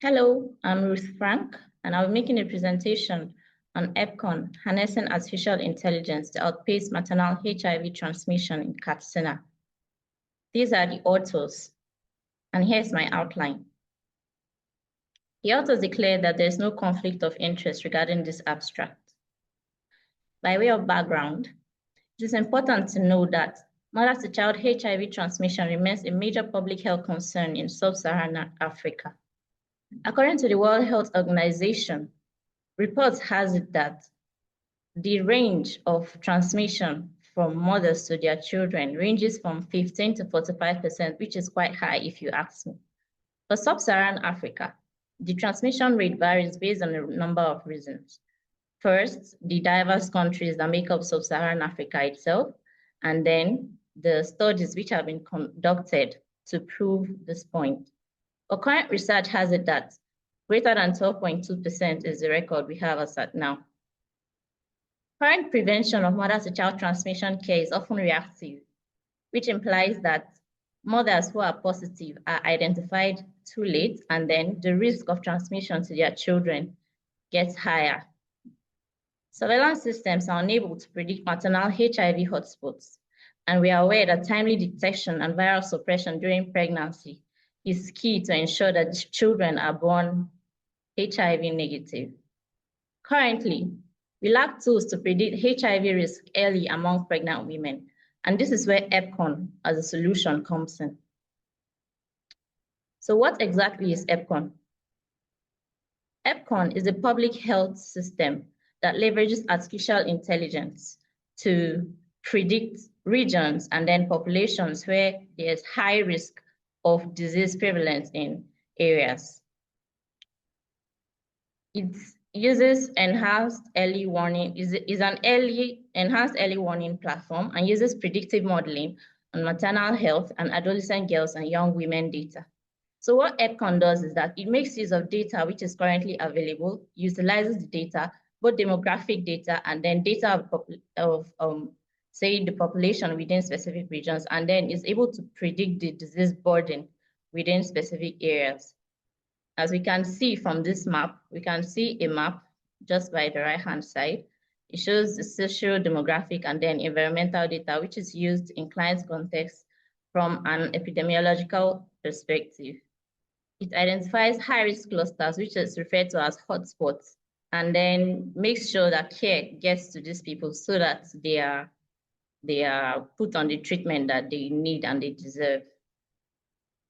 Hello, I'm Ruth Frank, and I'll be making a presentation on EPCON, Harnessing Artificial Intelligence to Outpace Maternal HIV Transmission in Katsina. These are the authors, and here's my outline. The authors declared that there is no conflict of interest regarding this abstract. By way of background, it is important to know that mother-to-child HIV transmission remains a major public health concern in sub-Saharan Africa. According to the World Health Organization, reports has it that the range of transmission from mothers to their children ranges from 15 to 45%, which is quite high if you ask me. For sub-Saharan Africa, the transmission rate varies based on a number of reasons. First, the diverse countries that make up sub-Saharan Africa itself, and then the studies which have been conducted to prove this point. But current research has it that greater than 12.2% is the record we have as at now. Current prevention of mother-to-child transmission care is often reactive, which implies that mothers who are positive are identified too late, and then the risk of transmission to their children gets higher. Surveillance systems are unable to predict maternal HIV hotspots, and we are aware that timely detection and viral suppression during pregnancy is key to ensure that children are born HIV negative. Currently, we lack tools to predict HIV risk early among pregnant women, and this is where EPCON as a solution comes in. So what exactly is EPCON? EPCON is a public health system that leverages artificial intelligence to predict regions and then populations where there's high risk of disease prevalence in areas. It uses enhanced early warning, is an enhanced early warning platform, and uses predictive modeling on maternal health and adolescent girls and young women data. So what EPCON does is that it makes use of data which is currently available, utilizes the data, both demographic data and then data of say the population within specific regions, and then is able to predict the disease burden within specific areas. As we can see from this map, we can see a map just by the right-hand side. It shows the social, demographic, and then environmental data, which is used in client context from an epidemiological perspective. It identifies high-risk clusters, which is referred to as hotspots, and then makes sure that care gets to these people so that they are put on the treatment that they need and they deserve.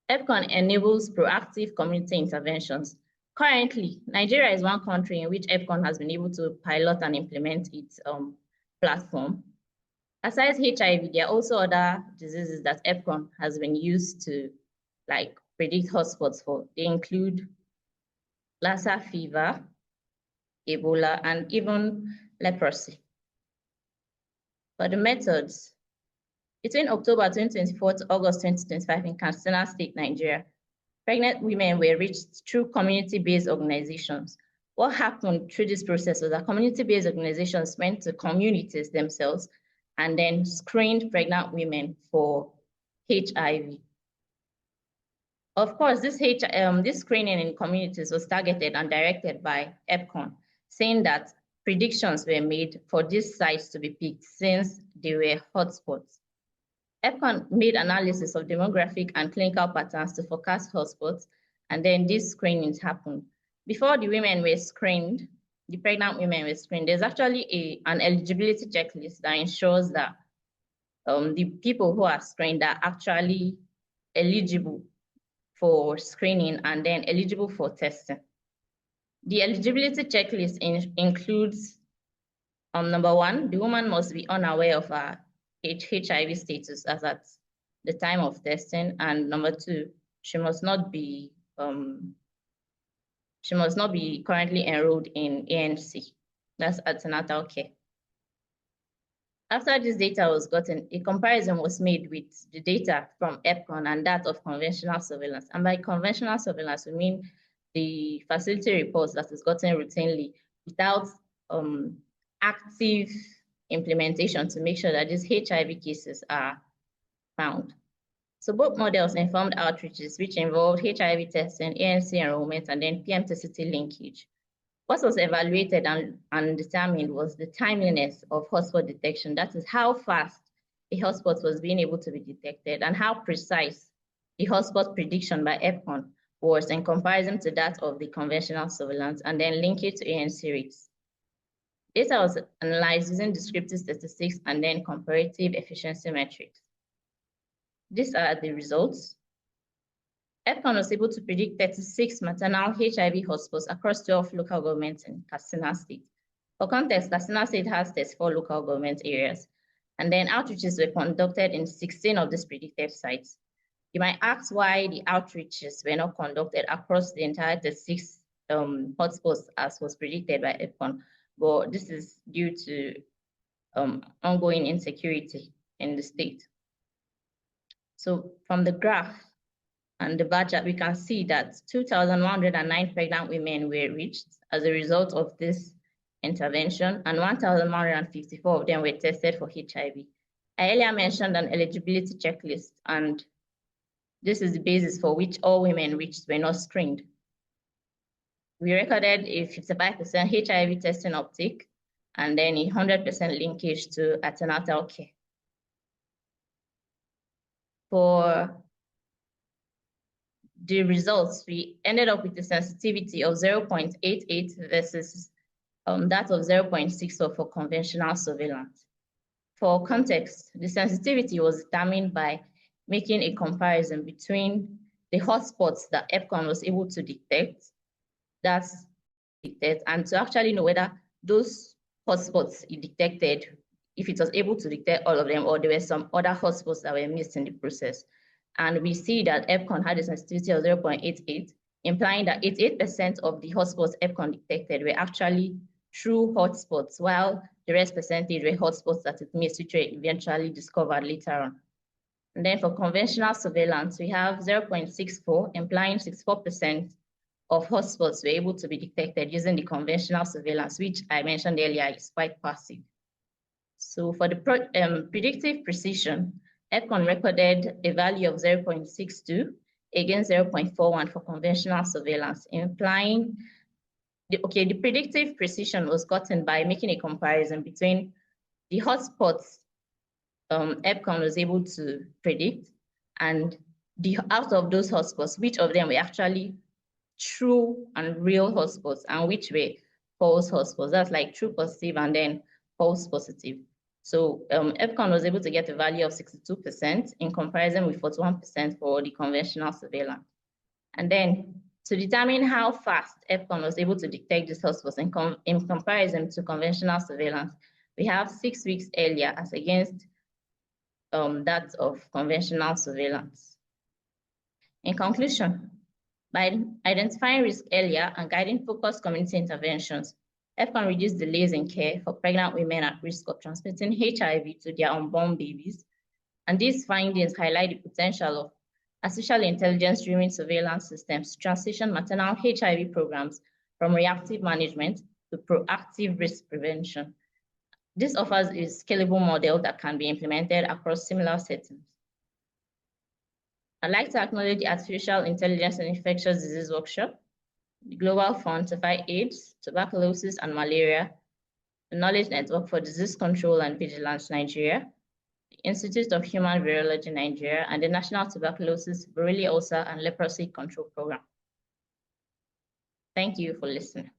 EPCON enables proactive community interventions. Currently, Nigeria is one country in which EPCON has been able to pilot and implement its platform. Aside HIV, there are also other diseases that EPCON has been used to predict hotspots for. They include Lassa fever, Ebola, and even leprosy. For the methods, between October 2024 to August 2025 in Katsina State, Nigeria, pregnant women were reached through community-based organizations. What happened through this process was that community-based organizations went to communities themselves and then screened pregnant women for HIV. Of course, this screening in communities was targeted and directed by EPCON, saying that predictions were made for these sites to be picked since they were hotspots. EPCON made analysis of demographic and clinical patterns to forecast hotspots, and then these screenings happened. Before the women were screened, the pregnant women were screened, there's actually an eligibility checklist that ensures that the people who are screened are actually eligible for screening and then eligible for testing. The eligibility checklist includes number one, the woman must be unaware of her HIV status as at the time of testing, and number two, she must not be currently enrolled in ANC. That's antenatal care. After this data was gotten, a comparison was made with the data from EPCON and that of conventional surveillance. And by conventional surveillance, we mean the facility reports that is gotten routinely without active implementation to make sure that these HIV cases are found. So both models informed outreaches, which involved HIV testing, ANC enrollment, and then PM-to-city linkage. What was evaluated and determined was the timeliness of hotspot detection. That is how fast a hotspot was being able to be detected and how precise the hotspot prediction by EPCON was in comparison to that of the conventional surveillance, and then link it to ANC rates. Data was analyzed using descriptive statistics and then comparative efficiency metrics. These are the results. EPCON was able to predict 36 maternal HIV hotspots across 12 local governments in Katsina State. For context, Katsina State has 34 local government areas, and then outreaches were conducted in 16 of these predicted sites. You might ask why the outreaches were not conducted across the entire 36 hotspots as was predicted by EPCON, but this is due to ongoing insecurity in the state. So from the graph and the bar chart, we can see that 2,109 pregnant women were reached as a result of this intervention, and 1,154 of them were tested for HIV. I earlier mentioned an eligibility checklist, and this is the basis for which all women reached were not screened. We recorded a 55% HIV testing uptake and then a 100% linkage to antenatal care. For the results, we ended up with a sensitivity of 0.88 versus that of 0.64 for conventional surveillance. For context, the sensitivity was determined by making a comparison between the hotspots that EPCON was able to detect, and to actually know whether those hotspots it detected, if it was able to detect all of them, or there were some other hotspots that were missed in the process. And we see that EPCON had a sensitivity of 0.88, implying that 88% of the hotspots EPCON detected were actually true hotspots, while the rest percentage were hotspots that it missed, which were eventually discovered later on. And then for conventional surveillance, we have 0.64, implying 64% of hotspots were able to be detected using the conventional surveillance, which I mentioned earlier is quite passive. So for the predictive precision, EPCON recorded a value of 0.62 against 0.41 for conventional surveillance, implying the predictive precision was gotten by making a comparison between the hotspots EPCON was able to predict, and out of those hotspots, which of them were actually true and real hotspots and which were false hotspots. That's like true positive and then false positive. So EPCON was able to get a value of 62% in comparison with 41% for the conventional surveillance. And then to determine how fast EPCON was able to detect these hotspots in comparison to conventional surveillance, we have 6 weeks earlier as against that of conventional surveillance. In conclusion, by identifying risk earlier and guiding focused community interventions, EPCON reduced delays in care for pregnant women at risk of transmitting HIV to their unborn babies. And these findings highlight the potential of artificial intelligence-driven surveillance systems to transition maternal HIV programs from reactive management to proactive risk prevention. This offers a scalable model that can be implemented across similar settings. I'd like to acknowledge the Artificial Intelligence and Infectious Disease Workshop, the Global Fund to Fight AIDS, Tuberculosis, and Malaria, the Knowledge Network for Disease Control and Vigilance Nigeria, the Institute of Human Virology Nigeria, and the National Tuberculosis, Borrelia Ulcer, and Leprosy Control Program. Thank you for listening.